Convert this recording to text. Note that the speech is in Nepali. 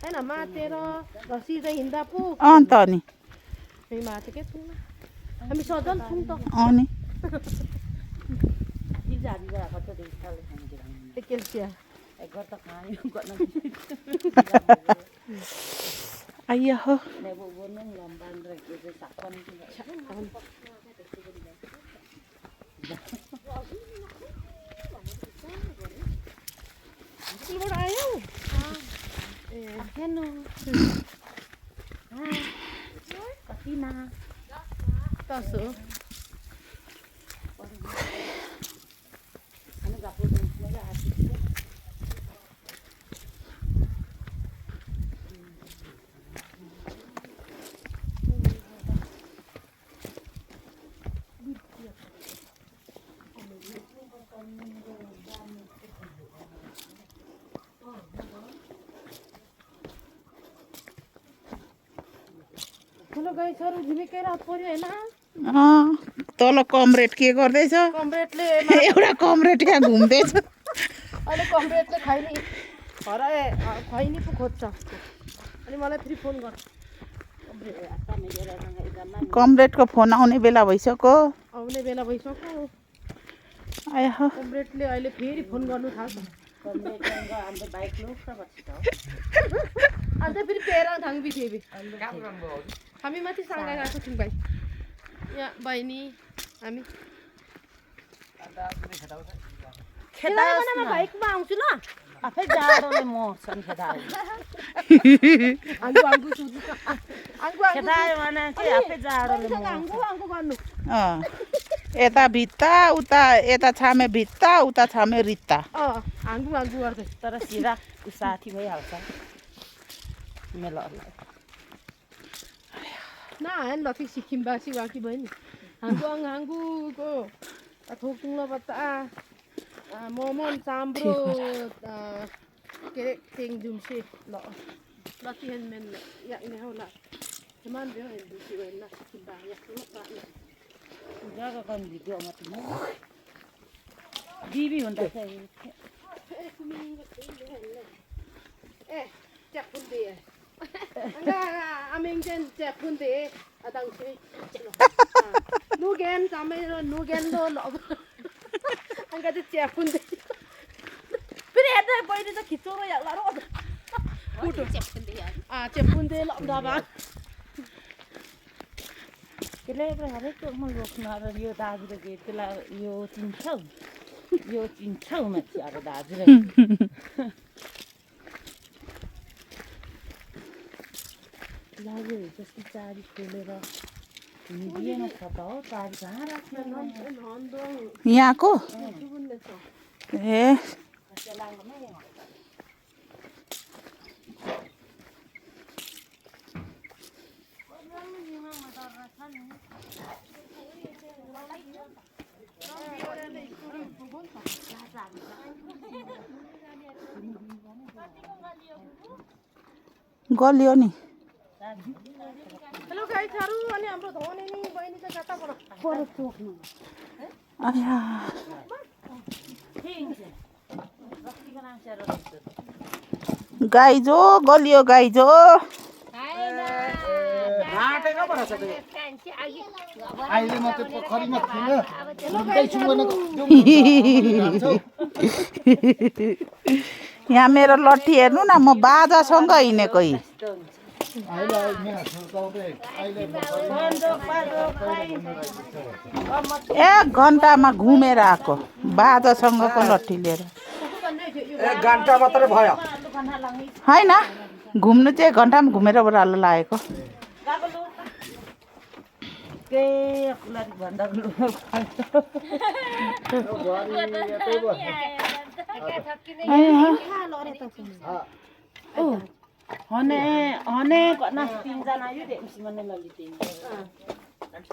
हैन मातेर र सिधै हिँड्दा पो अन्त नि मातेकै छौँ हामी सधैँ छौँ त अनि आइया हो आयो Hello. Katina. कसो ठुलो गाई छोरो झिमिकै रात पर्यो होइन तल कमरेड के गर्दैछ कमरेडले एउटा कमरेड यहाँ घुम्दैछ अहिले कमरेडले खैनी हराए खैनी पो खोज्छ अनि मलाई फेरि फोन गर कमरेडको फोन आउने बेला भइसक्यो आउने बेला भइसक्यो आया हो कमरेडले अहिले फेरि फोन गर्नु थाल्छ अन्त फेरि पेरा थाङ बिथेबी हामी माथि सँगै गएको छौँ भाइ यहाँ बहिनी हामी बाइकमा आउँछु ल आफै जाडोले मर्छन् खेदायो आङ्गु आङ्गु सुझु आङ्गु खेदायो भने चाहिँ आफै जाडोले आङ्गु आङ्गु गर्नु यता भित्ता उता यता छामे भित्ता उता छामे रित्ता आङ्गु आङ्गु गर्दै तर सिधा साथी भइहाल्छ मेलहरूलाई नआएन लथी सिक्किमवासी वाकी बहिनी हाङ्गु हाङ्गुको थोक्टुङ बत्ता मोमन चाम्रो के अरे तेङ जुम्से ल लथी हेनमेन याक्ने होला हेमान भ्यो हेन दुसी होइन सिक्किमबा याक्नु जग्गा कम भिडियो मात्रै बिबी हुँदा चाहिँ ए च्यापुन्ते आमेङजेन च्यापुन्ते अदाङसे 누겐 자매로 누겐도 안가지 째푼데 그래 애들 보이는데 기초로 약라로 구도 째푼데야 아 째푼데 럼다바 त्यसलाई हरेकमा रोक्नु अब यो दाजुले त्यसलाई यो चिन्छौ माथि अब दाजुले लाग्यो जस्तो चारी खोलेर हिँडिएन छ त हो चारी कहाँ राख्नु यहाँको ए गलियो नि हेलो गाई छारू अनि हाम्रो धोने नि बहिनी चाहिँ कताबाट पर चोक्नु आया गाई जो गलियो गाई जो अहिले मात्रै पोखरीमा थिएन यहाँ मेरो लट्ठी हेर्नु न म बाजासँग हिँडेको एक घन्टामा घुमेर आएको बाजासँगको लट्ठी लिएर 1 घन्टा मात्रै भयो होइन घुम्नु चाहिँ 1 घन्टामा घुमेर बरालो लागेको हने हने कना 3 जना यो देमसी मने ललिते